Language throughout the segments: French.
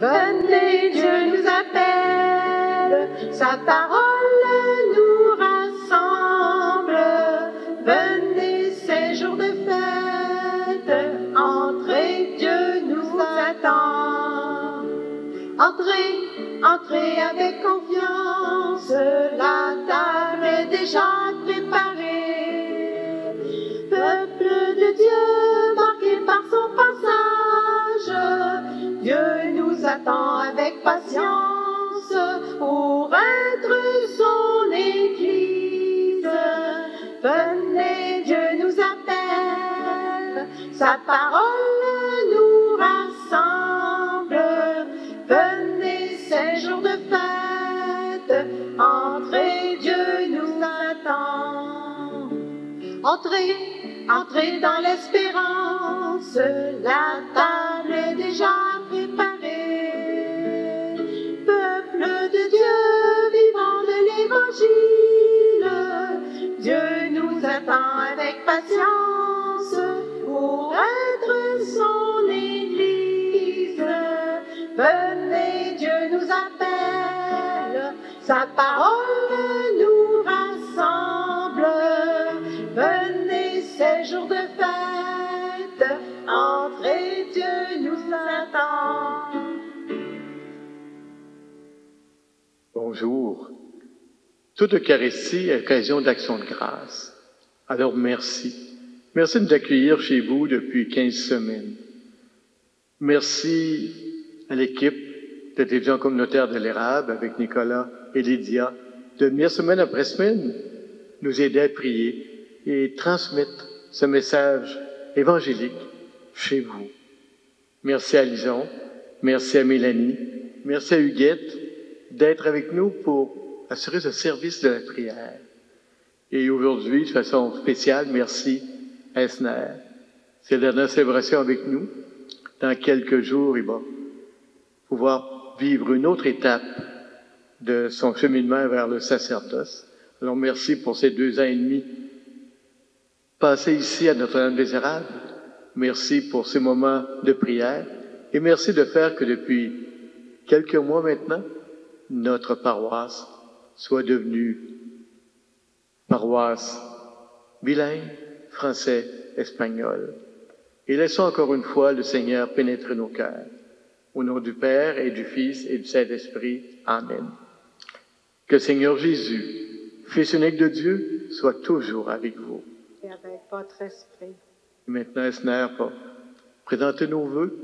Venez, Dieu nous appelle, sa parole nous rassemble. Venez, ces jours de fête, entrez, Dieu nous attend. Entrez, entrez avec confiance, la table est déjà préparée. Peuple de Dieu, marqué par son passage, Dieu nous attend avec patience pour être son Église. Venez, Dieu nous appelle, sa parole nous rassemble. Venez, ces jours de fête, entrez, Dieu nous attend. Entrez, entrez dans l'espérance, la table est déjà préparée. Peuple de Dieu, vivant de l'Évangile, Dieu nous attend avec patience pour être son Église. Venez, Dieu nous appelle, sa parole nous rassemble. Venez, ces jours de fête, entrez, Dieu nous attend. Bonjour. Toute Eucharistie est occasion d'action de grâce. Alors merci. Merci de nous accueillir chez vous depuis 15 semaines. Merci à l'équipe de télévision communautaire de l'Érable avec Nicolas et Lydia de venir semaine après semaine nous aider à prier et transmettre ce message évangélique chez vous. Merci à Lison, merci à Mélanie, merci à Huguette d'être avec nous pour assurer ce service de la prière. Et aujourd'hui, de façon spéciale, merci à Esner. C'est la dernière célébration avec nous. Dans quelques jours, il va pouvoir vivre une autre étape de son cheminement vers le sacerdoce. Alors, merci pour ces 2 ans et demi passés ici à Notre-Dame-des-Érables. Merci pour ces moments de prière. Et merci de faire que depuis quelques mois maintenant, notre paroisse soit devenue paroisse bilingue, français, espagnol. Et laissons encore une fois le Seigneur pénétrer nos cœurs. Au nom du Père et du Fils et du Saint-Esprit. Amen. Que le Seigneur Jésus, Fils unique de Dieu, soit toujours avec vous. Et avec votre esprit. Et maintenant, Esner va présenter nos vœux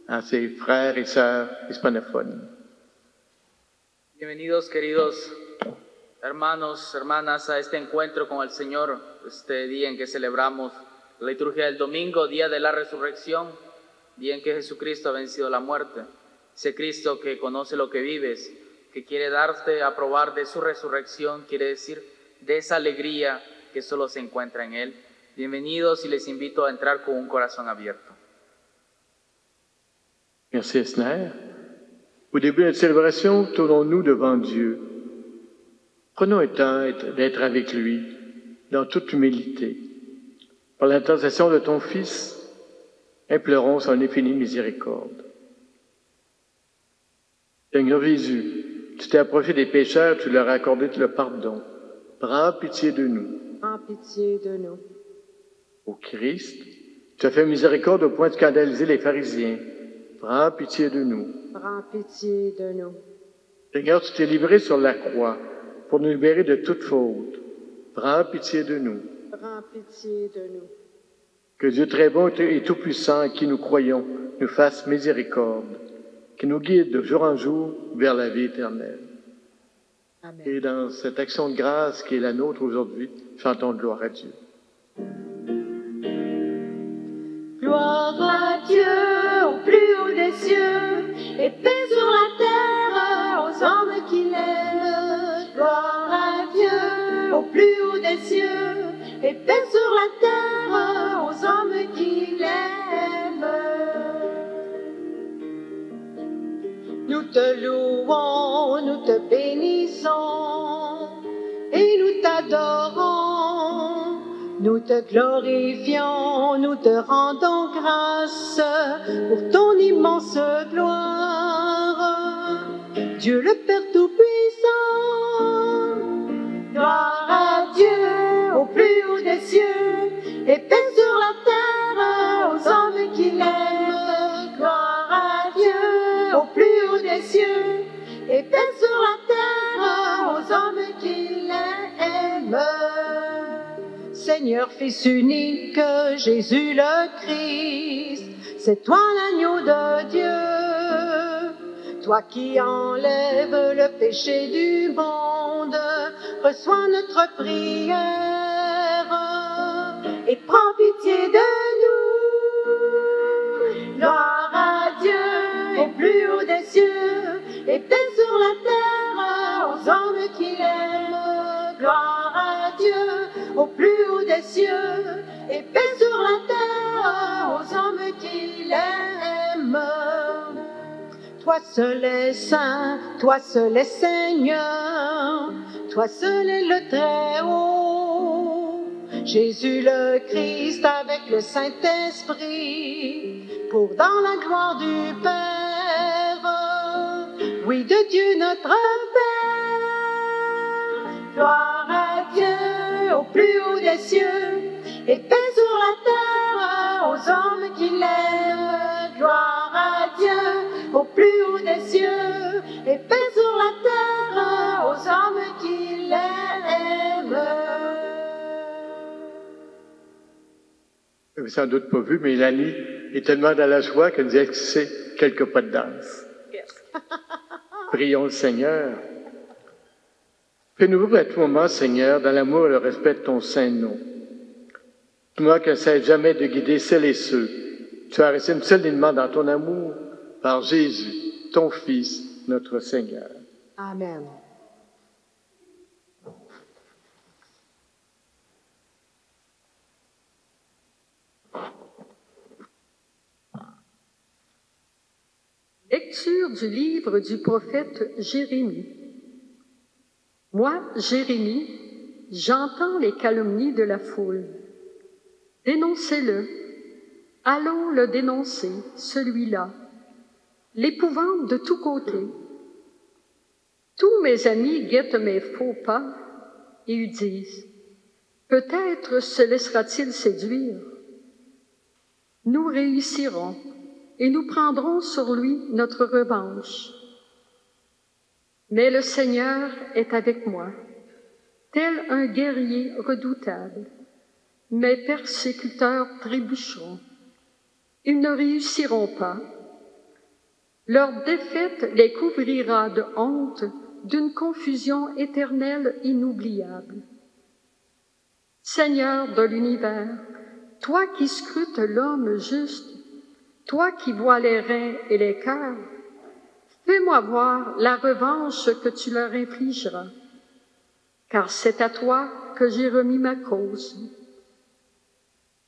à ses frères et sœurs hispanophones. Bienvenidos, queridos hermanos, hermanas, a este encuentro con el Señor, este día en que celebramos la liturgia del domingo, día de la resurrección, día en que Jesucristo ha vencido la muerte. Ese Cristo que conoce lo que vives, que quiere darte a probar de su resurrección, quiere decir de esa alegría que solo se encuentra en Él. Bienvenidos y les invito a entrar con un corazón abierto. Merci, Esner. Au début de la célébration, tournons-nous devant Dieu. Prenons un temps d'être avec lui dans toute humilité. Par l'intercession de ton Fils, implorons son infinie miséricorde. Seigneur Jésus, tu t'es approché des pécheurs, tu leur as accordé le pardon. Prends pitié de nous. Prends pitié de nous. Ô Christ, tu as fait miséricorde au point de scandaliser les pharisiens. Prends pitié de nous. Prends pitié de nous. Seigneur, tu t'es livré sur la croix pour nous libérer de toute faute. Prends pitié de nous. Prends pitié de nous. Que Dieu très bon et tout-puissant, en qui nous croyons, nous fasse miséricorde, qui nous guide de jour en jour vers la vie éternelle. Amen. Et dans cette action de grâce qui est la nôtre aujourd'hui, chantons de gloire à Dieu. Gloire à Dieu au plus haut des cieux, et paix sur la terre aux hommes qu'il aime. Gloire à Dieu au plus haut des cieux, et paix sur la terre aux hommes qu'il aime. Nous te louons, nous te bénissons, et nous t'adorons. Nous te glorifions, nous te rendons grâce pour ton immense gloire. Dieu le Père Tout-Puissant, gloire à Dieu au plus haut des cieux, et paix sur la terre aux hommes qui l'aiment. Gloire à Dieu au plus haut des cieux, et paix sur la terre aux hommes qui l'aiment. Seigneur, Fils unique, Jésus le Christ, c'est toi l'agneau de Dieu. Toi qui enlèves le péché du monde, reçois notre prière et prends pitié de nous. Gloire à Dieu au plus haut des cieux, et paix sur la terre aux hommes qui l'aiment. Gloire à Dieu au plus haut des cieux, et paix sur la terre aux hommes qui l'aiment. Toi seul est saint, toi seul est Seigneur, toi seul est le Très-Haut. Jésus le Christ avec le Saint-Esprit, pour dans la gloire du Père, oui de Dieu notre Père. Gloire à Dieu au plus haut des cieux, et paix sur la terre aux hommes qui l'aiment. Gloire à Dieu au plus haut des cieux, et paix sur la terre aux hommes qui l'aiment. Vous n'avez sans doute pas vu, Mélanie est tellement dans la joie qu'elle nous a exercé quelques pas de danse. Yes. Prions le Seigneur. Fais-nous vivre à tout moment, Seigneur, dans l'amour et le respect de ton saint nom. Toi qui ne cesse jamais de guider celles et ceux, tu as resté solidement dans ton amour par Jésus, ton Fils, notre Seigneur. Amen. Lecture du livre du prophète Jérémie. Moi, Jérémie, j'entends les calomnies de la foule. Dénoncez-le. Allons le dénoncer, celui-là. L'épouvante de tous côtés. Tous mes amis guettent mes faux pas et ils disent, peut-être se laissera-t-il séduire. Nous réussirons et nous prendrons sur lui notre revanche. Mais le Seigneur est avec moi, tel un guerrier redoutable. Mes persécuteurs trébucheront. Ils ne réussiront pas. Leur défaite les couvrira de honte, d'une confusion éternelle inoubliable. Seigneur de l'univers, toi qui scrutes l'homme juste, toi qui vois les reins et les cœurs, fais-moi voir la revanche que tu leur infligeras, car c'est à toi que j'ai remis ma cause.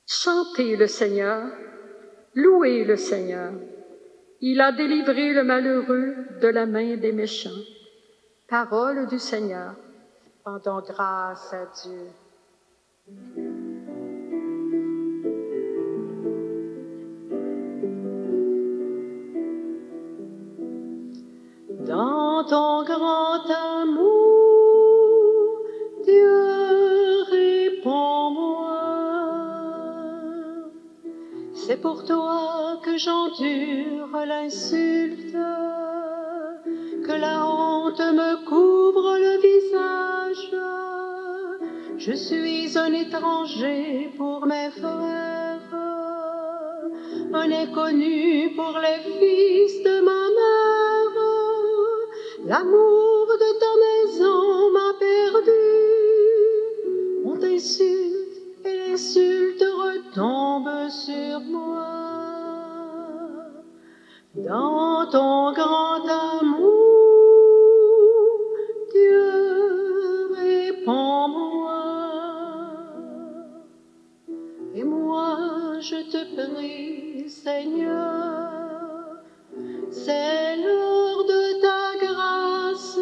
Chantez le Seigneur, louez le Seigneur. Il a délivré le malheureux de la main des méchants. Parole du Seigneur. Rendons grâce à Dieu. Dans ton grand amour, Dieu, réponds-moi. C'est pour toi que j'endure l'insulte, que la honte me couvre le visage. Je suis un étranger pour mes frères, un inconnu pour les fils de ma mère. L'amour de ta maison m'a perdu. On t'insulte et l'insulte retombe sur moi. Dans ton grand amour, Dieu, réponds-moi. Et moi, je te prie, Seigneur, c'est l'heure de ta grâce.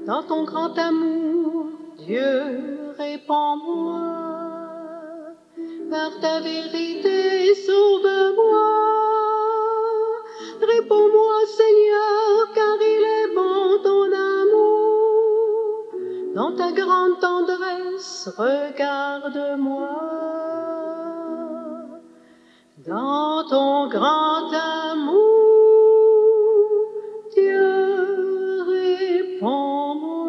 Dans ton grand amour, Dieu, réponds-moi. Par ta vérité, sauve-moi. Réponds-moi, Seigneur, car il est bon ton amour. Dans ta grande tendresse, regarde-moi. Dans ton grand amour, Dieu, réponds-moi.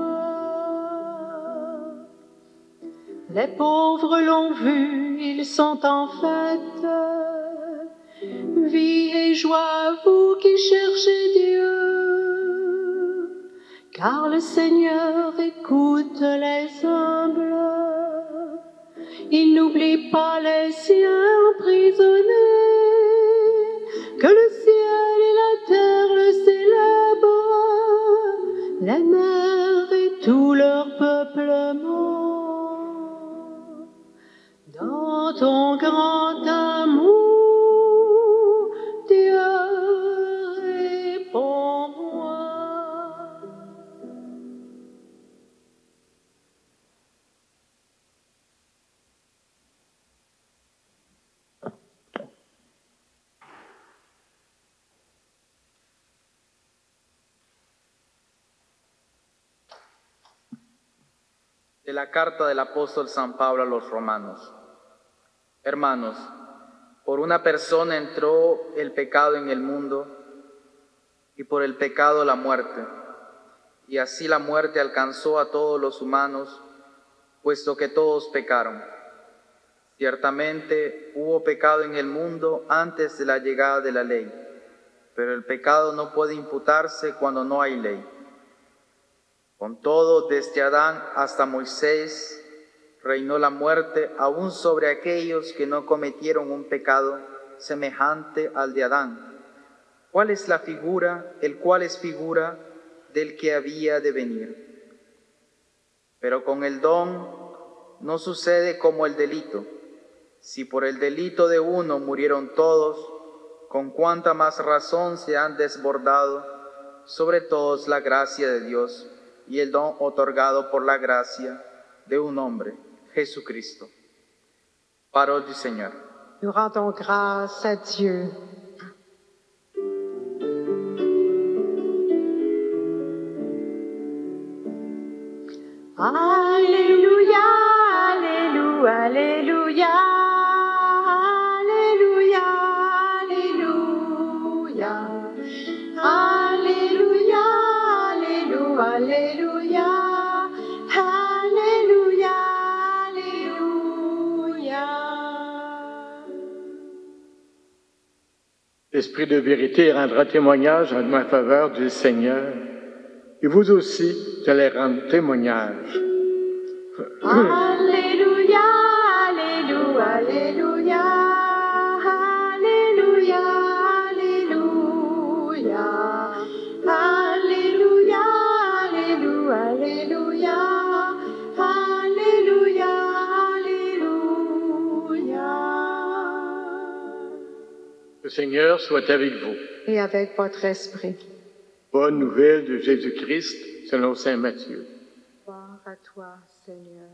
Les pauvres l'ont vu, ils sont en fête. Vie et joie, vous qui cherchez Dieu. Car le Seigneur écoute les humbles. Il n'oublie pas les siens emprisonnés. Que le ciel et la terre le célèbrent, les mers et tout leur peuplement. Dans ton grand amour, Dieu, réponds-moi. De la carta del apóstol San Pablo a los romanos. Hermanos, por una persona entró el pecado en el mundo y por el pecado la muerte. Y así la muerte alcanzó a todos los humanos, puesto que todos pecaron. Ciertamente hubo pecado en el mundo antes de la llegada de la ley, pero el pecado no puede imputarse cuando no hay ley. Con todo, desde Adán hasta Moisés, reinó la muerte aún sobre aquellos que no cometieron un pecado semejante al de Adán, el cual es figura del que había de venir. Pero con el don no sucede como el delito. Si por el delito de uno murieron todos, con cuánta más razón se han desbordado sobre todos la gracia de Dios y el don otorgado por la gracia de un hombre, Jesucristo. Parole du Seigneur. Nous rendons grâce à Dieu. Alléluia, Alléluia, Alléluia, Alléluia, Alléluia, Alléluia, Alléluia, Alléluia, Alléluia, Alléluia. L'Esprit de vérité rendra témoignage en ma faveur du Seigneur, et vous aussi, vous allez rendre témoignage. Alléluia, Alléluia, Alléluia, Alléluia, Alléluia, Alléluia, Alléluia, Alléluia, Alléluia, Alléluia. Le Seigneur soit avec vous. Et avec votre esprit. Bonne nouvelle de Jésus-Christ selon saint Matthieu. Gloire à toi, Seigneur.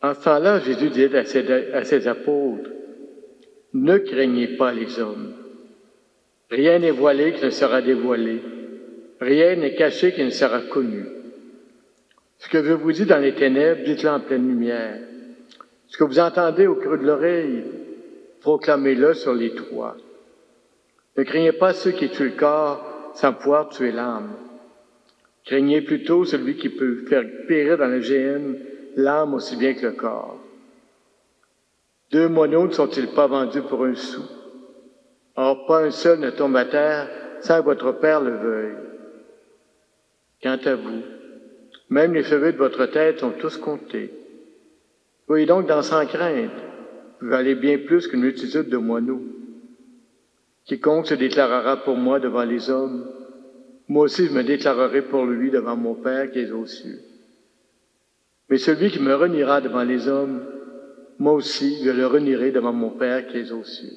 En ce temps-là, Jésus dit à ses apôtres, « Ne craignez pas les hommes. Rien n'est voilé qui ne sera dévoilé. Rien n'est caché qui ne sera connu. Ce que je vous dis dans les ténèbres, dites-le en pleine lumière. Ce que vous entendez au creux de l'oreille, proclamez-le sur les toits. Ne craignez pas ceux qui tuent le corps sans pouvoir tuer l'âme. Craignez plutôt celui qui peut faire périr dans le géhenne l'âme aussi bien que le corps. 2 moineaux ne sont-ils pas vendus pour 1 sou? Or, pas un seul ne tombe à terre sans que votre Père le veuille. Quant à vous, même les cheveux de votre tête sont tous comptés. Soyez donc sans crainte, vous valez bien plus qu'une multitude de moineaux. Quiconque se déclarera pour moi devant les hommes, moi aussi je me déclarerai pour lui devant mon Père qui est aux cieux. Mais celui qui me reniera devant les hommes, moi aussi je le renierai devant mon Père qui est aux cieux.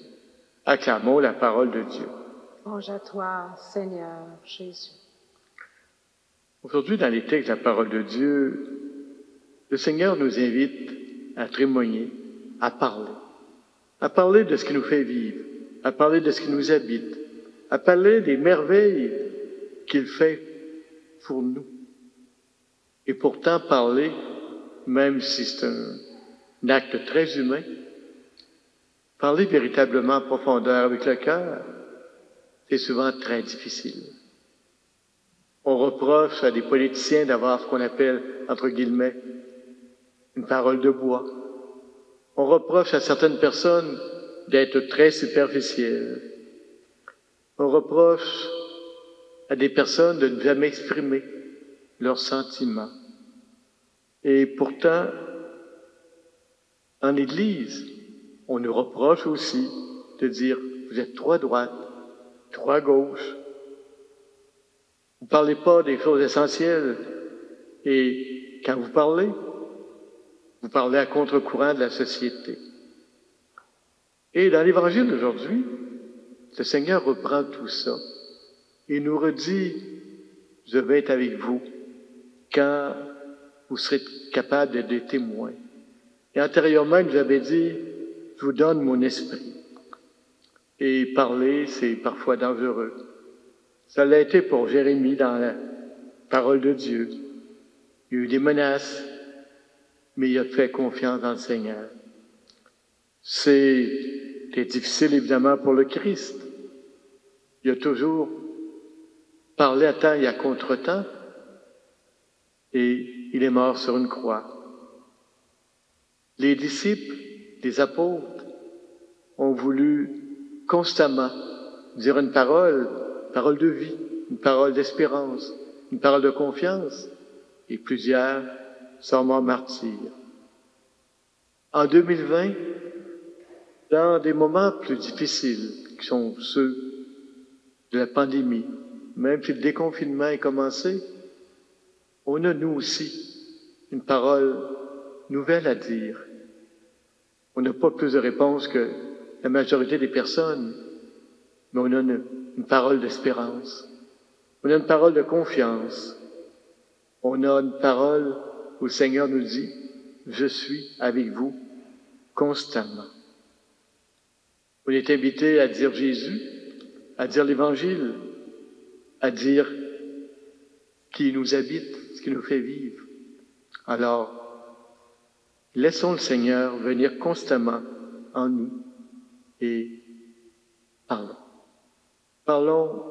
Acclamons la parole de Dieu. Louange à toi, Seigneur Jésus. Aujourd'hui, dans les textes de la parole de Dieu, le Seigneur nous invite à témoigner, à parler. à parler de ce qui nous fait vivre, à parler de ce qui nous habite, à parler des merveilles qu'il fait pour nous. Et pourtant, parler, même si c'est un acte très humain, parler véritablement en profondeur avec le cœur, c'est souvent très difficile. On reproche à des politiciens d'avoir ce qu'on appelle, entre guillemets, une parole de bois. On reproche à certaines personnes d'être très superficielles. On reproche à des personnes de ne jamais exprimer leurs sentiments. Et pourtant, en Église, on nous reproche aussi de dire « vous êtes trop à droite, trop à gauche ». Vous ne parlez pas des choses essentielles. Et quand vous parlez à contre-courant de la société. Et dans l'Évangile d'aujourd'hui, le Seigneur reprend tout ça et nous redit « je vais être avec vous quand vous serez capables d'être des témoins ». Et antérieurement, il nous avait dit « je vous donne mon esprit ». Et parler, c'est parfois dangereux. Ça l'a été pour Jérémie dans la parole de Dieu. Il y a eu des menaces, mais il a fait confiance dans le Seigneur. C'était difficile, évidemment, pour le Christ. Il a toujours parlé à temps et à contre-temps, et il est mort sur une croix. Les disciples, les apôtres, ont voulu constamment dire une parole de vie, une parole d'espérance, une parole de confiance, et plusieurs sont morts martyrs. En 2020, dans des moments plus difficiles, qui sont ceux de la pandémie, même si le déconfinement est commencé, on a, nous aussi, une parole nouvelle à dire. On n'a pas plus de réponses que la majorité des personnes, mais on a une parole d'espérance. On a une parole de confiance. On a une parole où le Seigneur nous dit « Je suis avec vous constamment ». On est invité à dire Jésus, à dire l'Évangile, à dire qui nous habite, ce qui nous fait vivre. Alors, laissons le Seigneur venir constamment en nous et parlons. Parlons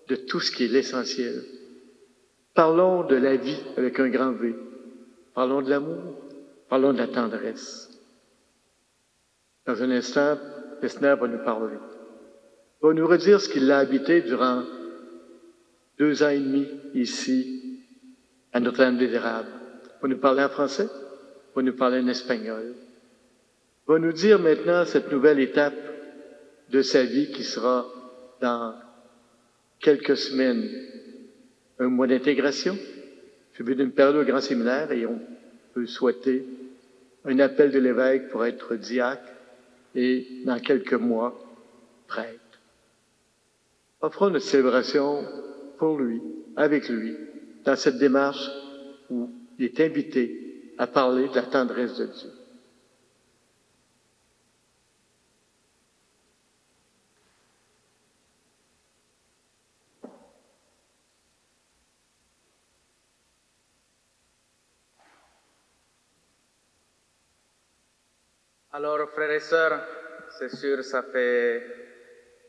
de tout ce qui est l'essentiel. Parlons de la vie avec un grand V. Parlons de l'amour. Parlons de la tendresse. Dans un instant, le Seigneur va nous parler. Il va nous redire ce qu'il a habité durant 2 ans et demi ici, à Notre-Dame-des-Érables. Il va nous parler en français. Il va nous parler en espagnol. Il va nous dire maintenant cette nouvelle étape de sa vie qui sera dans quelques semaines, un mois d'intégration. Je vais d'une période au grand séminaire et on peut souhaiter un appel de l'évêque pour être diacre et dans quelques mois, prêtre. Offrons notre célébration pour lui, avec lui, dans cette démarche où il est invité à parler de la tendresse de Dieu. Alors, frères et sœurs, c'est sûr, ça fait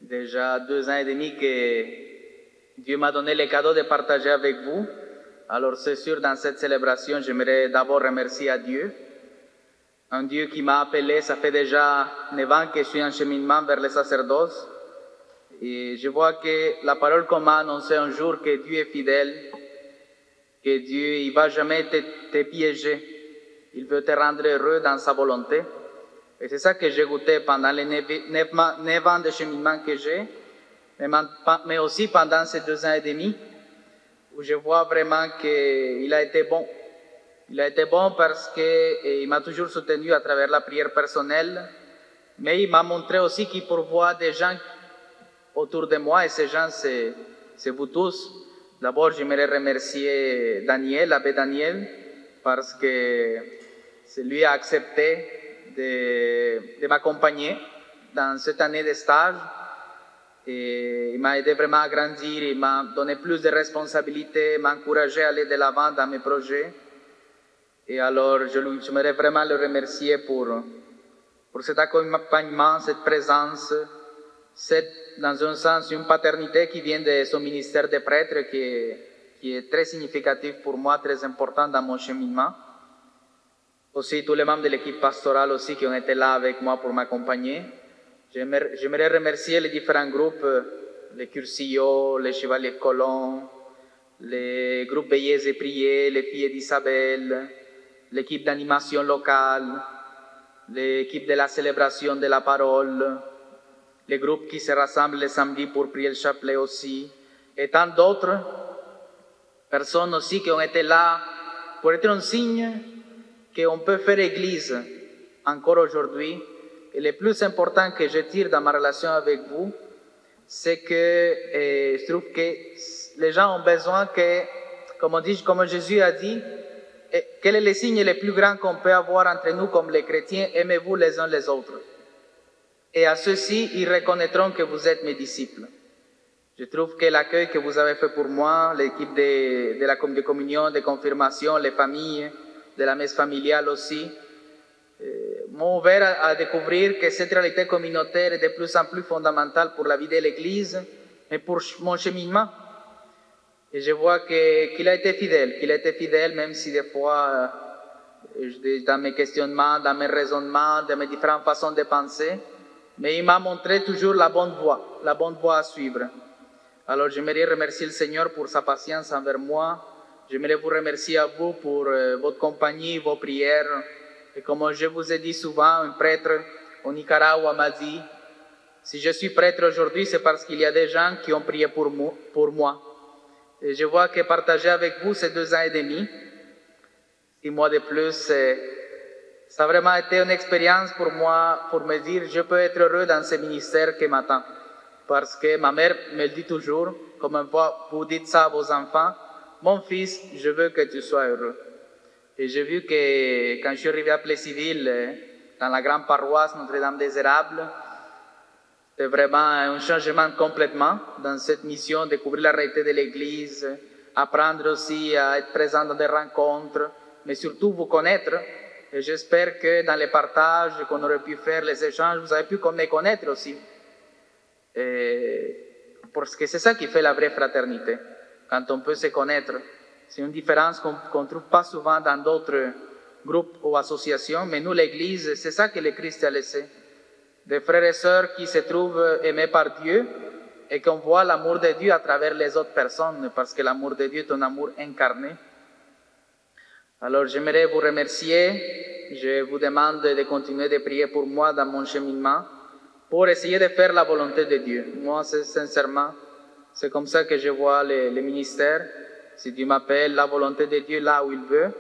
déjà 2 ans et demi que Dieu m'a donné le cadeau de partager avec vous. Alors, c'est sûr, dans cette célébration, j'aimerais d'abord remercier à Dieu. Un Dieu qui m'a appelé, ça fait déjà 9 ans que je suis en cheminement vers le sacerdoce. Et je vois que la parole qu'on m'a annoncée un jour, que Dieu est fidèle, que Dieu, il ne va jamais te piéger. Il veut te rendre heureux dans sa volonté. Et c'est ça que j'ai goûté pendant les 9 ans de cheminement que j'ai, mais aussi pendant ces 2 ans et demi, où je vois vraiment qu'il a été bon. Il a été bon parce qu'il m'a toujours soutenu à travers la prière personnelle, mais il m'a montré aussi qu'il pourvoit des gens autour de moi, et ces gens, c'est vous tous. D'abord, j'aimerais remercier Daniel, l'abbé Daniel, parce que lui a accepté de m'accompagner dans cette année de stage. Et il m'a aidé vraiment à grandir, il m'a donné plus de responsabilités, m'a encouragé à aller de l'avant dans mes projets. Et alors, j'aimerais vraiment le remercier pour cet accompagnement, cette présence, dans un sens, une paternité qui vient de son ministère de prêtre, qui est très significatif pour moi, très important dans mon cheminement. Aussi, tous les membres de l'équipe pastorale aussi qui ont été là avec moi pour m'accompagner. J'aimerais remercier les différents groupes, les Cursillos, les Chevaliers Colons, les groupes Veillées et Prières, les Filles d'Isabelle, l'équipe d'animation locale, l'équipe de la célébration de la parole, les groupes qui se rassemblent le samedi pour prier le chapelet aussi, et tant d'autres personnes aussi qui ont été là pour être un signe qu'on peut faire Église encore aujourd'hui. Et le plus important que je tire dans ma relation avec vous, c'est que je trouve que les gens ont besoin que, comme Jésus a dit, quel est le signe le plus grand qu'on peut avoir entre nous comme les chrétiens? Aimez-vous les uns les autres. Et à ceux-ci, ils reconnaîtront que vous êtes mes disciples. Je trouve que l'accueil que vous avez fait pour moi, l'équipe de la communion, de confirmation, les familles, de la messe familiale aussi, m'ont ouvert à découvrir que cette réalité communautaire est de plus en plus fondamentale pour la vie de l'Église et pour mon cheminement. Et je vois qu'il a été fidèle, même si des fois, dans mes questionnements, dans mes raisonnements, dans mes différentes façons de penser, mais il m'a montré toujours la bonne voie à suivre. Alors j'aimerais remercier le Seigneur pour sa patience envers moi. J'aimerais vous remercier à vous pour votre compagnie, vos prières. Et comme je vous ai dit souvent, un prêtre au Nicaragua m'a dit, si je suis prêtre aujourd'hui, c'est parce qu'il y a des gens qui ont prié pour moi. Et je vois que partager avec vous ces 2 ans et demi, 6 mois de plus, ça a vraiment été une expérience pour moi, pour me dire, je peux être heureux dans ce ministère qui m'attend. Parce que ma mère me le dit toujours, comme vous dites ça à vos enfants, mon fils, je veux que tu sois heureux. Et j'ai vu que quand je suis arrivé à Plessisville, dans la grande paroisse Notre-Dame des Érables, c'était vraiment un changement complètement dans cette mission, découvrir la réalité de l'Église, apprendre aussi à être présent dans des rencontres, mais surtout vous connaître. Et j'espère que dans les partages qu'on aurait pu faire, les échanges, vous avez pu me connaître aussi. Parce que c'est ça qui fait la vraie fraternité, quand on peut se connaître. C'est une différence qu'on ne trouve pas souvent dans d'autres groupes ou associations, mais nous, l'Église, c'est ça que le Christ a laissé. Des frères et sœurs qui se trouvent aimés par Dieu et qu'on voit l'amour de Dieu à travers les autres personnes, parce que l'amour de Dieu est un amour incarné. Alors j'aimerais vous remercier, je vous demande de continuer de prier pour moi dans mon cheminement, pour essayer de faire la volonté de Dieu. Moi, sincèrement, c'est comme ça que je vois le ministère. Si Dieu m'appelle, la volonté de Dieu là où il veut,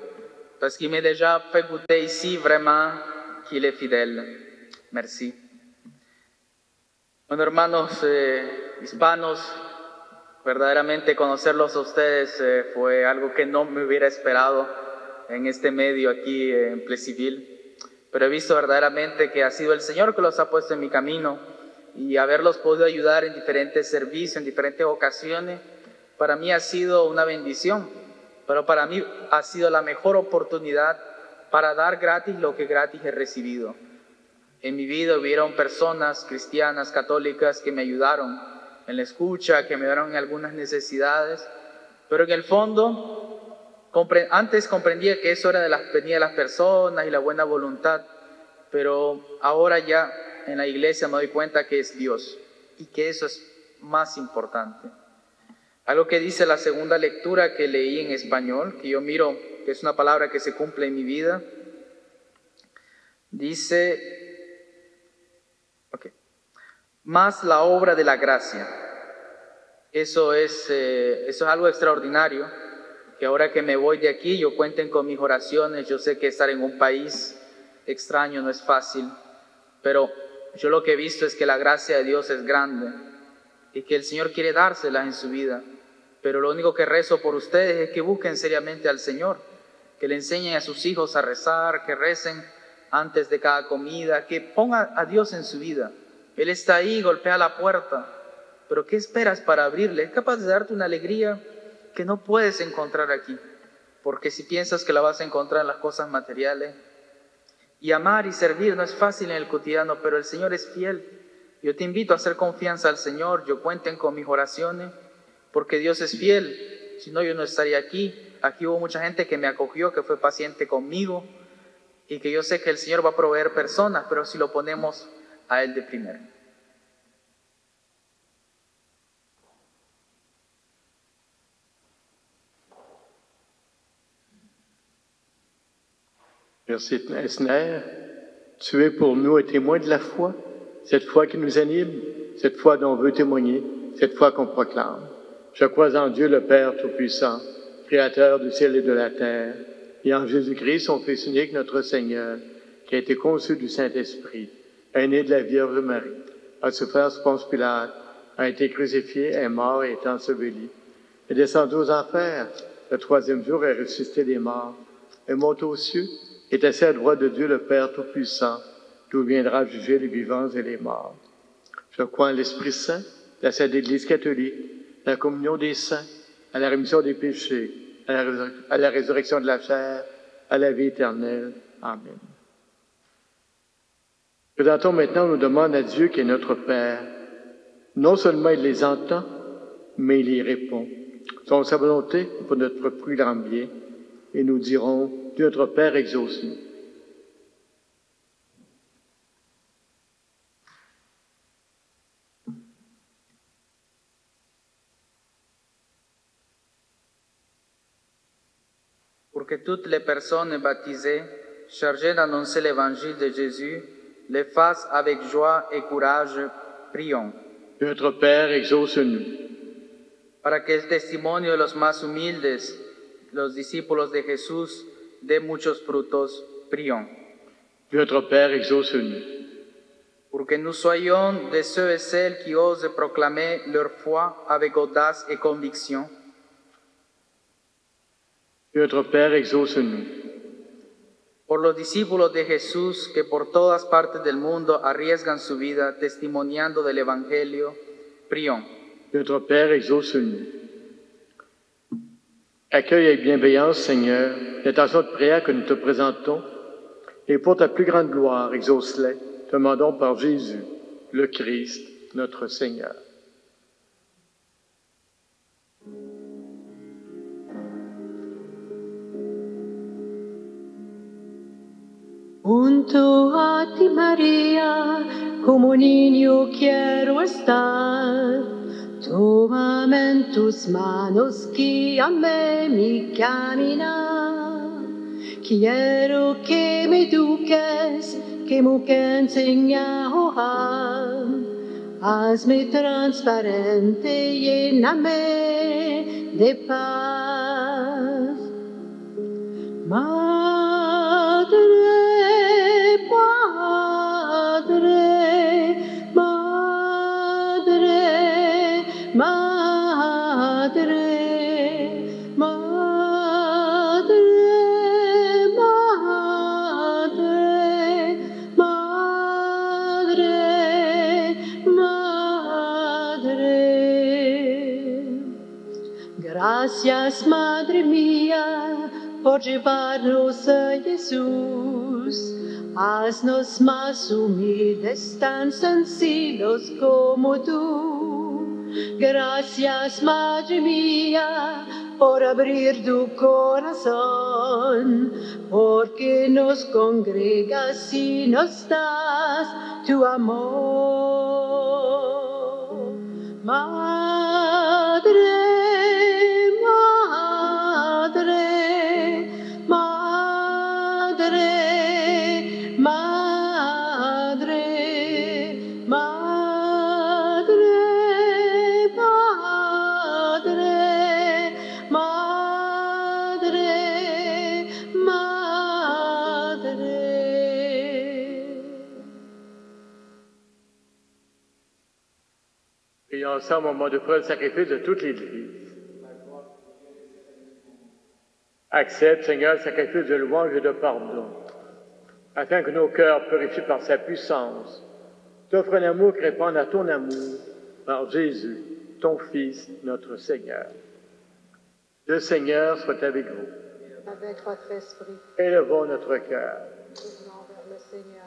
parce qu'il m'a déjà fait goûter ici vraiment qu'il est fidèle. Merci. Bueno, hermanos hispanos, verdaderamente conocerlos a ustedes fue algo que no me hubiera esperado en este medio aquí en Plessisville, pero he visto verdaderamente que ha sido el Señor que los ha puesto en mi camino y haberlos podido ayudar en diferentes servicios, en diferentes ocasiones, para mí ha sido una bendición, pero para mí ha sido la mejor oportunidad para dar gratis lo que gratis he recibido. En mi vida hubieron personas cristianas, católicas, que me ayudaron en la escucha, que me ayudaron en algunas necesidades, pero en el fondo, antes comprendía que eso era venía de las personas y la buena voluntad, pero ahora ya en la iglesia me doy cuenta que es Dios y que eso es más importante. Algo que dice la segunda lectura que leí en español, que yo miro que es una palabra que se cumple en mi vida, dice, más la obra de la gracia. Eso es algo extraordinario, que ahora que me voy de aquí, yo cuenten con mis oraciones. Yo sé que estar en un país extraño no es fácil, pero yo lo que he visto es que la gracia de Dios es grande y que el Señor quiere dársela en su vida. Pero lo único que rezo por ustedes es que busquen seriamente al Señor, que le enseñen a sus hijos a rezar, que recen antes de cada comida, que pongan a Dios en su vida, Él está ahí, golpea la puerta. Pero ¿qué esperas para abrirle? Es capaz de darte una alegría que no puedes encontrar aquí. Porque si piensas que la vas a encontrar en las cosas materiales, y amar y servir no es fácil en el cotidiano, pero el Señor es fiel. Yo te invito a hacer confianza al Señor, yo cuenten con mis oraciones, porque Dios es fiel. Si no, yo no estaría aquí. Aquí hubo mucha gente que me acogió, que fue paciente conmigo, y que yo sé que el Señor va a proveer personas, pero si lo ponemos a Él de primero. Merci Esner. Tu es pour nous un témoin de la foi, cette foi qui nous anime, cette foi dont on veut témoigner, cette foi qu'on proclame. Je crois en Dieu le Père Tout-Puissant, Créateur du ciel et de la terre, et en Jésus-Christ, son Fils unique, notre Seigneur, qui a été conçu du Saint-Esprit, est né de la Vierge Marie, a souffert sous Ponce Pilate, a été crucifié, est mort et est enseveli, est descendu aux enfers, le troisième jour est ressuscité des morts, est monté aux cieux, est assis à droite de Dieu le Père Tout-Puissant, d'où viendra juger les vivants et les morts. Je crois en l'Esprit Saint, la Sainte Église catholique, la communion des saints, à la rémission des péchés, à la résurrection de la chair, à la vie éternelle. Amen. Présentons maintenant nos demandes à Dieu qui est notre Père. Non seulement il les entend, mais il y répond. Selon sa volonté pour notre plus grand bien, et nous dirons, Dieu notre Père, exauce-nous. Pour que toutes les personnes baptisées, chargées d'annoncer l'évangile de Jésus, les fassent avec joie et courage, prions. Dieu notre Père, exauce-nous. Para que el testimonio de los más humildes, los discípulos de Jesús, dé muchos frutos, prions. Dieu notre Père, exauce-nous. Pour que nous soyons de ceux et celles qui osent proclamer leur foi avec audace et conviction. Dieu notre Père, exauce-nous. Por los discípulos de Jesús que por todas partes del mundo arriesgan su vida testimoniando del Evangelio, prions. Dieu notre Père, exauce-nous. Accueille avec bienveillance, Seigneur, l'intention de prière que nous te présentons, et pour ta plus grande gloire, exauce-les, te demandons par Jésus, le Christ, notre Seigneur. Junto a ti, María, como niño quiero estar. Tómame en tus manos, guíame mi caminar. Quiero que me eduques, que me enseñes a orar. Hazme transparente, lléname de paz. Madre, Padre, Madre, Madre, Madre, Madre, Madre, Madre. Gracias, Madre mía, por llevarnos a Jesús. Haznos más humildes, tan sencillos como tú. Gracias, Madre mía, por abrir tu corazón, porque nos congregas y nos das tu amor. Madre, Madre, Madre, Madre, Madre, Madre, Madre, Madre. Prions ensemble au moment de faire le sacrifice de toute l'Église. Accepte, Seigneur, le sacrifice de louange et de pardon, afin que nos cœurs, purifiés par sa puissance, t'offre un amour qui répond à ton amour par Jésus, ton Fils, notre Seigneur. Le Seigneur soit avec vous. Avec votre esprit, Élevons notre cœur. tournons vers le Seigneur.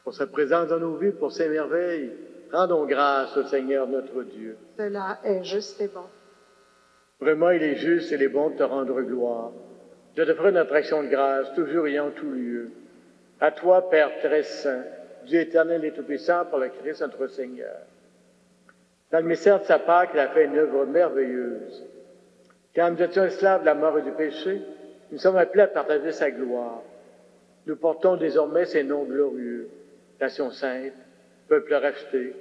Pour sa présence dans nos vies, pour ses merveilles, rendons grâce au Seigneur notre Dieu. Cela est juste et bon. Vraiment, il est juste et il est bon de te rendre gloire. Je te ferai notre action de grâce, toujours et en tout lieu. À toi, Père très saint, Dieu éternel et tout-puissant, par le Christ notre Seigneur. Dans le mystère de sa Pâque, il a fait une œuvre merveilleuse. Quand nous étions esclaves de la mort et du péché, nous sommes appelés à partager sa gloire. Nous portons désormais ses noms glorieux. Nation sainte, peuple racheté,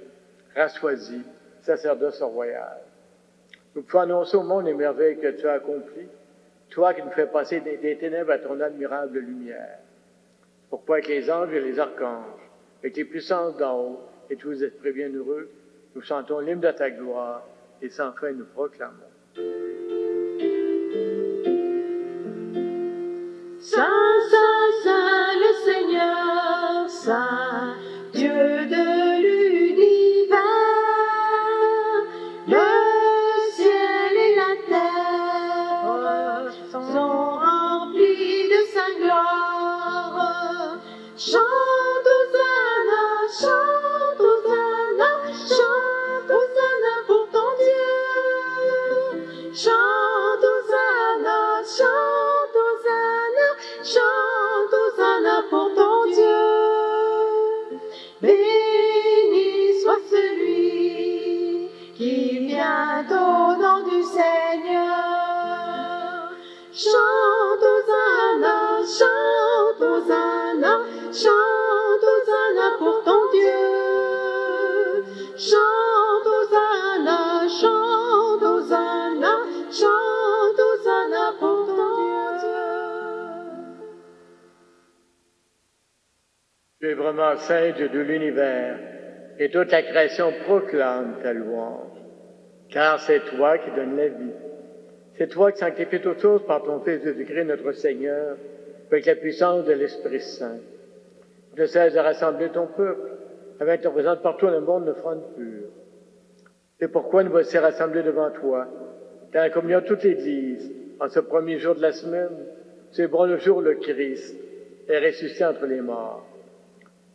race choisie, sacerdoce royal. Nous pouvons annoncer au monde les merveilles que tu as accomplies, toi qui nous fais passer des ténèbres à ton admirable lumière. Pourquoi avec les anges et les archanges, avec les puissances d'en haut et tous les esprits bienheureux, nous chantons l'hymne de ta gloire et sans fin nous proclamons. Saint, Saint, Saint, le Seigneur, Saint, Dieu de l'univers, le ciel et la terre sont remplis de sa gloire. Chante Hosanna, chante Hosanna, chante Hosanna pour ton Dieu. Chante Hosanna, chante Hosanna, chante Hosanna pour ton Dieu. Béni soit celui qui vient au nom du Seigneur. Chante Hosanna, chante Hosanna, chante Hosanna pour ton Dieu. Chante Hosanna, chante Hosanna, chante Hosanna pour ton Dieu. Tu es vraiment saint, Dieu de l'univers, et toute la création proclame ta louange. Car c'est toi qui donnes la vie. C'est toi qui sanctifies toutes choses par ton Fils Jésus-Christ, notre Seigneur, avec la puissance de l'Esprit Saint. Ne cesse de rassembler ton peuple, afin que tu représentes partout dans le monde une offrande pure. C'est pourquoi nous voici rassemblés devant toi, dans la communion de toute l'Église, en ce premier jour de la semaine, célébrons le jour où le Christ est ressuscité entre les morts.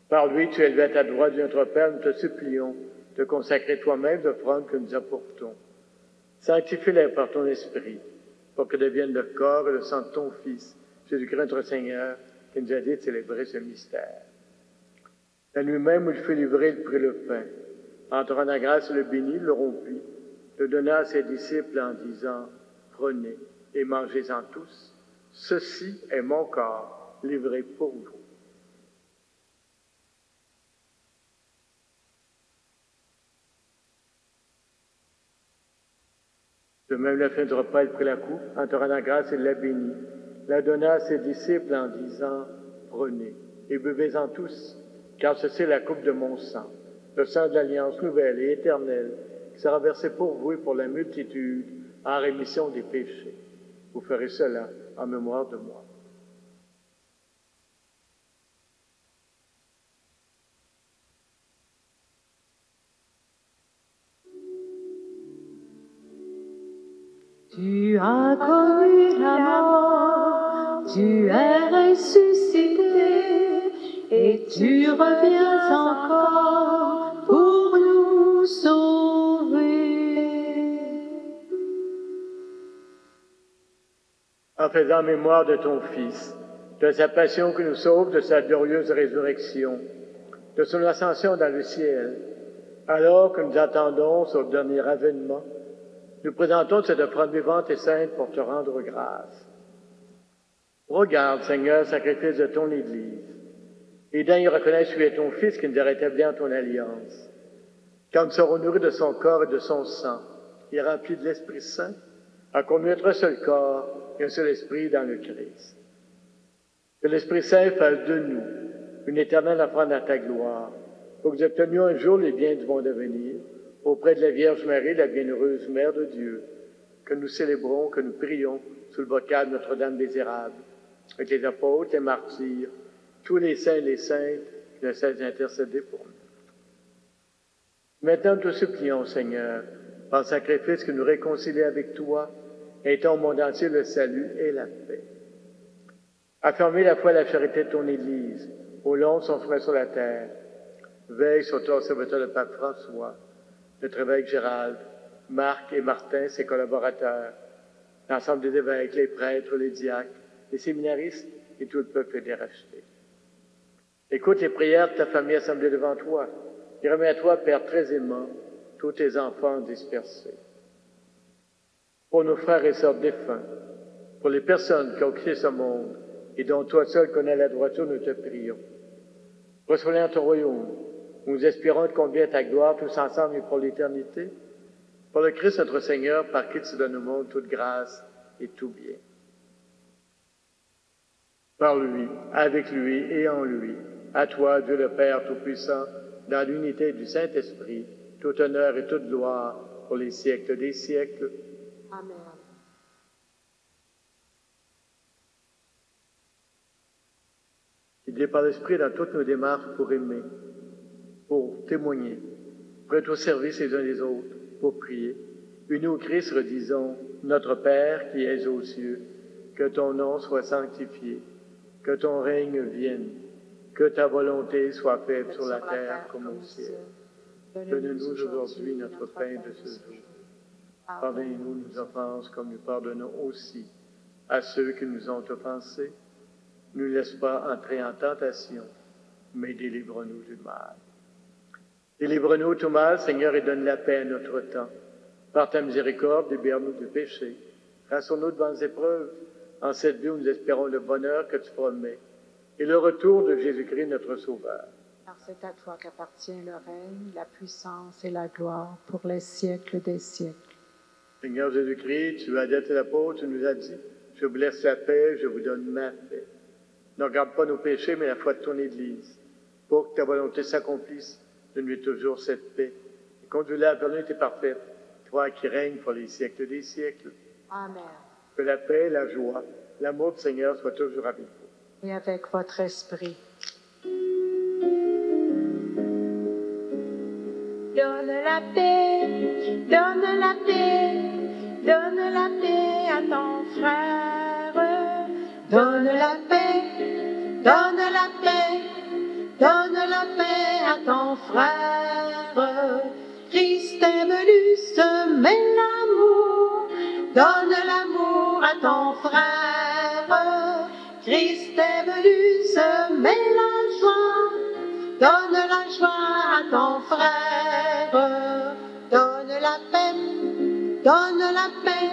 Par lui, tu es élevé à ta droite de notre Père, nous te supplions de consacrer toi-même l'offrande que nous apportons. Sanctifie-les par ton esprit, pour que devienne le corps et le sang de ton Fils, Jésus-Christ notre Seigneur, qui nous a dit de célébrer ce mystère. La nuit même où il fut livré, il prit le pain. En te rendant grâce, il le bénit, le rompit, le donna à ses disciples en disant, « Prenez et mangez-en tous. Ceci est mon corps, livré pour vous. » De même, la fin du repas, il prit la coupe, en te rendant grâce, il la bénit, la donna à ses disciples en disant, « Prenez et buvez-en tous, car ceci est la coupe de mon sang, le sang de l'alliance nouvelle et éternelle, qui sera versé pour vous et pour la multitude, en rémission des péchés. Vous ferez cela en mémoire de moi. » Tu as connu la mort, tu es ressuscité, et tu reviens encore pour nous sauver. En faisant mémoire de ton Fils, de sa passion qui nous sauve, de sa glorieuse résurrection, de son ascension dans le ciel, alors que nous attendons son dernier avènement, nous présentons cette offrande vivante et sainte pour te rendre grâce. Regarde, Seigneur, sacrifice de ton Église, et daigne reconnaître que tu es ton Fils qui nous a rétablis en ton alliance. Quand nous serons nourris de son corps et de son sang, et remplis de l'Esprit Saint, à conduire un seul corps et un seul esprit dans le Christ. Que l'Esprit Saint fasse de nous une éternelle offrande à ta gloire, pour que nous obtenions un jour les biens du monde à venir, auprès de la Vierge Marie, la bienheureuse Mère de Dieu, que nous célébrons, que nous prions sous le bocal de Notre-Dame des Érables, avec les apôtres, les martyrs, tous les saints et les saintes qui ne cessent d'intercéder pour nous. Maintenant, nous te supplions, Seigneur, par le sacrifice que nous réconcilie avec toi, et au monde entier le salut et la paix. Affirmer la foi et la charité de ton Église, au long de son chemin sur la terre. Veille sur ton serviteur le pape François, notre évêque Gérald, Marc et Martin, ses collaborateurs, l'ensemble des évêques, les prêtres, les diacres, les séminaristes et tout le peuple des rachetés. Écoute les prières de ta famille assemblée devant toi et remets à toi, Père très aimant, tous tes enfants dispersés. Pour nos frères et sœurs défunts, pour les personnes qui ont quitté ce monde et dont toi seul connais la droiture, nous te prions. Reçois-les dans ton royaume, où nous espérons de conduire ta gloire tous ensemble et pour l'éternité. Pour le Christ notre Seigneur, par qui tu donnes au monde toute grâce et tout bien. Par lui, avec lui et en lui, à toi, Dieu le Père Tout-Puissant, dans l'unité du Saint-Esprit, tout honneur et toute gloire pour les siècles des siècles. Amen. Guidés par l'Esprit dans toutes nos démarches pour aimer, pour témoigner, pour être au service les uns des autres, pour prier. Unis au Christ, redisons, Notre Père qui es aux cieux, que ton nom soit sanctifié, que ton règne vienne, que ta volonté soit faite sur la terre comme au ciel. Donne-nous aujourd'hui notre pain de ce jour. Pardonnez-nous nos offenses comme nous pardonnons aussi à ceux qui nous ont offensés. Ne nous laisse pas entrer en tentation, mais délivre-nous du mal. Délivre-nous de tout mal, Seigneur, et donne la paix à notre temps. Par ta miséricorde, libère-nous du péché. Rassure-nous devant les épreuves, en cette vie où nous espérons le bonheur que tu promets et le retour de Jésus-Christ, notre Sauveur. Car c'est à toi qu'appartient le règne, la puissance et la gloire pour les siècles des siècles. Seigneur Jésus-Christ, tu as dit à l'apôtre, tu nous as dit, je vous laisse la paix, je vous donne ma paix. Ne regarde pas nos péchés, mais la foi de ton Église, pour que ta volonté s'accomplisse. Donne-lui toujours cette paix. Et conduis-la vers l'unité parfaite, toi qui règnes pour les siècles des siècles. Amen. Que la paix, la joie, l'amour du Seigneur soit toujours avec vous. Et avec votre esprit. Donne la paix, donne la paix, donne la paix à ton frère. Donne la paix, donne la paix, donne la paix à ton frère. Christ est venu semer l'amour, donne l'amour à ton frère. Christ est venu semer la joie, donne la joie à ton frère. Donne la paix, donne la paix,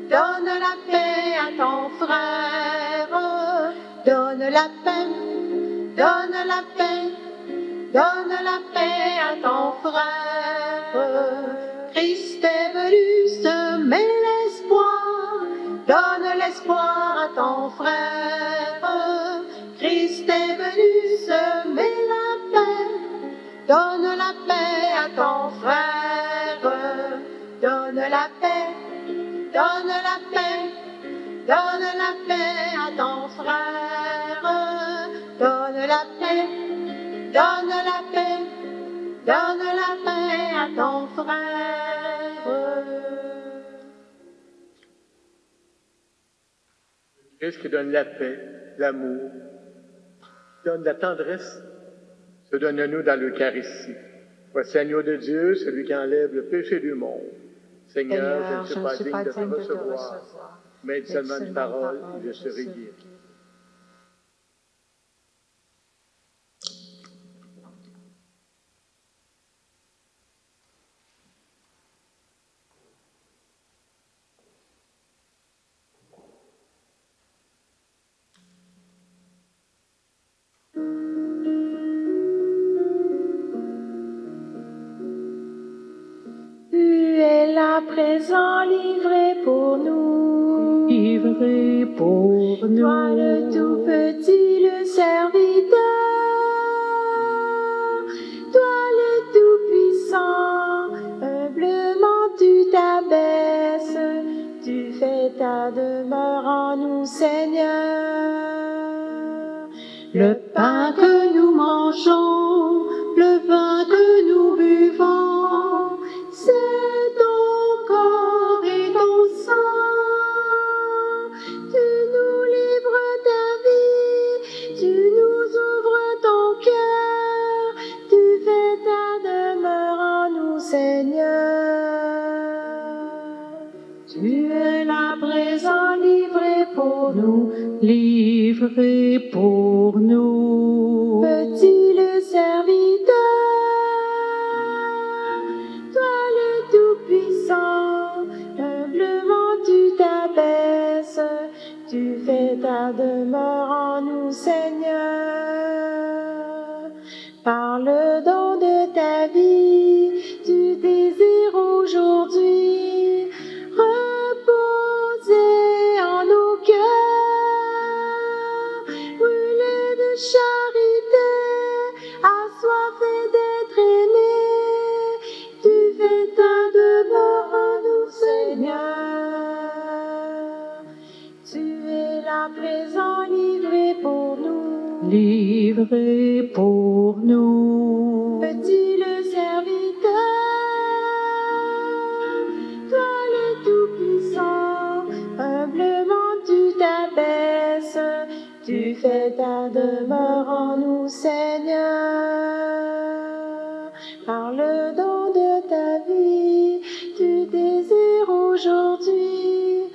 donne la paix à ton frère. Donne la paix, donne la paix, donne la paix à ton frère. Christ est venu semer l'espoir, donne l'espoir à ton frère. Christ est venu semer la paix, donne la paix à ton frère. Donne la paix, donne la paix, donne la paix à ton frère. Donne la paix, donne la paix, donne la paix à ton frère. Christ qui donne la paix, l'amour, donne la tendresse, se donne à nous dans l'Eucharistie. Voici l'agneau de Dieu, celui qui enlève le péché du monde. Seigneur, je ne suis pas digne de te recevoir, mais seulement une parole et je serai guéri. À présent livré pour nous, Livré pour nous. toi le tout petit, le serviteur, toi le tout puissant, humblement tu t'abaisses, tu fais ta demeure en nous, Seigneur. Le pain que nous mangeons, le vin que nous buvons, pour nous, livré pour nous. Petit le serviteur, toi le Tout-Puissant, humblement tu t'abaisses, tu fais ta demeure en nous, Seigneur. Par le don de ta vie, tu désires aujourd'hui reposer en nos cœurs, brûler de charité, assoiffé d'être aimé. Tu fais ta demeure en nous, Seigneur. Tu es là présent, livré pour nous. Livré pour nous. Petit le serviteur, toi le Tout-Puissant, humblement tu t'abaisses, tu fais ta demeure en nous, Seigneur. Par le don de ta vie, tu désires aujourd'hui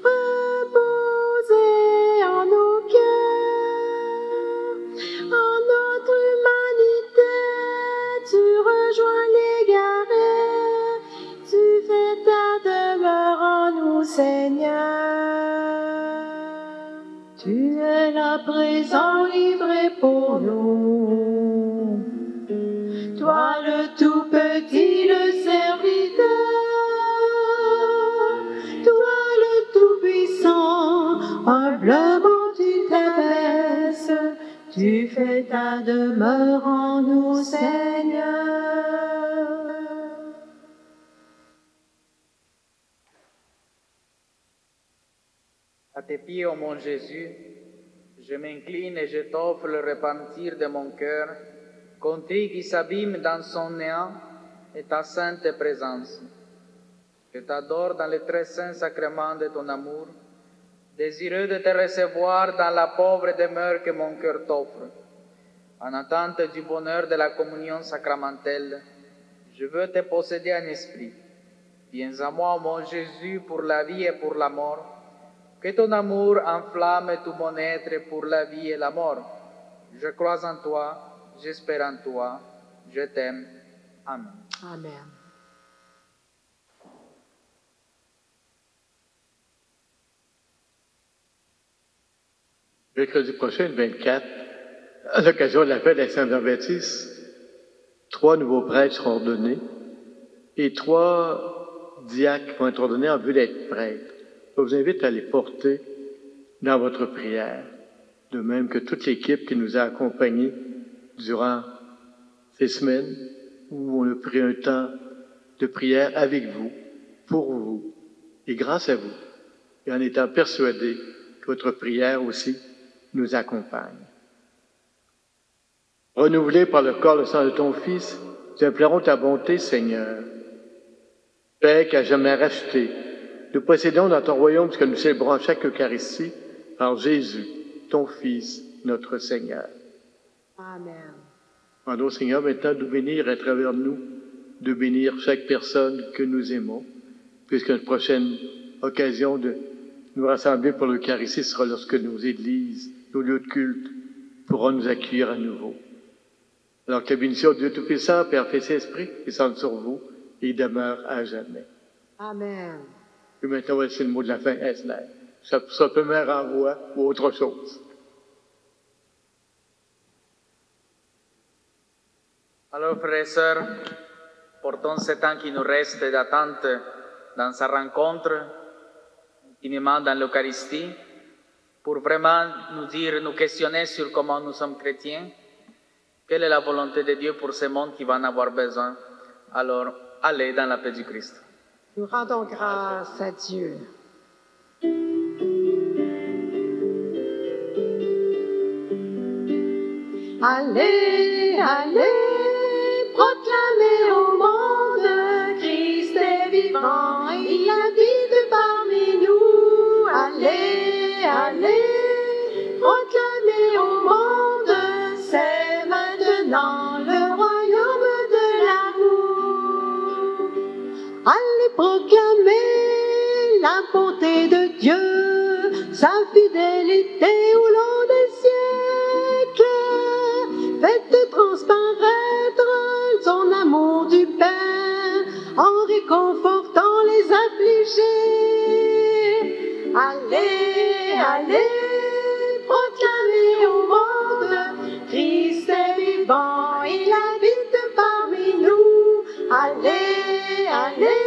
reposer en nos cœurs, en notre humanité, tu rejoins l'égaré, tu fais ta demeure en nous, Seigneur. Tu es là présent, livré pour nous. Toi le tout petit, le serviteur, toi le tout-puissant, humblement tu t'abaisses, tu fais ta demeure en nous, Seigneur. À tes pieds, ô mon Jésus, je m'incline et je t'offre le repentir de mon cœur, contrit qui s'abîme dans son néant et ta sainte présence. Je t'adore dans les très saints sacrements de ton amour, désireux de te recevoir dans la pauvre demeure que mon cœur t'offre. En attente du bonheur de la communion sacramentelle, je veux te posséder en esprit. Viens à moi, mon Jésus, pour la vie et pour la mort. Que ton amour enflamme tout mon être pour la vie et la mort. Je crois en toi, j'espère en toi, je t'aime. Amen. Amen. Mercredi prochain, le 24, à l'occasion de la fête de la Saint-Jean-Baptiste, 3 nouveaux prêtres seront ordonnés et 3 diacres vont être ordonnés en vue d'être prêtres. Je vous invite à les porter dans votre prière, de même que toute l'équipe qui nous a accompagnés durant ces semaines où on a pris un temps de prière avec vous, pour vous et grâce à vous, et en étant persuadés que votre prière aussi nous accompagne. Renouvelés par le corps et le sang de ton Fils, nous implorons ta bonté, Seigneur. Paix qu'à jamais racheté, nous possédons dans ton royaume ce que nous célébrons à chaque Eucharistie par Jésus, ton Fils, notre Seigneur. Amen. Demandons au Seigneur maintenant de bénir à travers nous, de bénir chaque personne que nous aimons, puisque notre prochaine occasion de nous rassembler pour l'Eucharistie sera lorsque nos églises, nos lieux de culte pourront nous accueillir à nouveau. Alors que la bénédiction de Dieu Tout-Puissant, Père, Fils et Esprit, descende sur vous et demeure à jamais. Amen. Et maintenant, voici le mot de la fin, Esner. Ça simplement renvoie ou autre chose. Alors, frères et sœurs, portons ce temps qui nous reste d'attente dans sa rencontre, intimement dans l'Eucharistie, pour vraiment nous dire, nous questionner sur comment nous sommes chrétiens, quelle est la volonté de Dieu pour ce monde qui va en avoir besoin. Alors, allez dans la paix du Christ. Nous rendons grâce à Dieu. Allez, allez, proclamez au monde, Christ est vivant, il habite parmi nous. Allez, allez, proclamez au monde, c'est maintenant le royaume de l'amour. Allez proclamer la bonté de Dieu, sa fidélité au long des siècles. Faites transparaître son amour du Père en réconfortant les affligés. Allez, allez, proclamez au monde, Christ est vivant, il habite parmi nous. Allez, allez,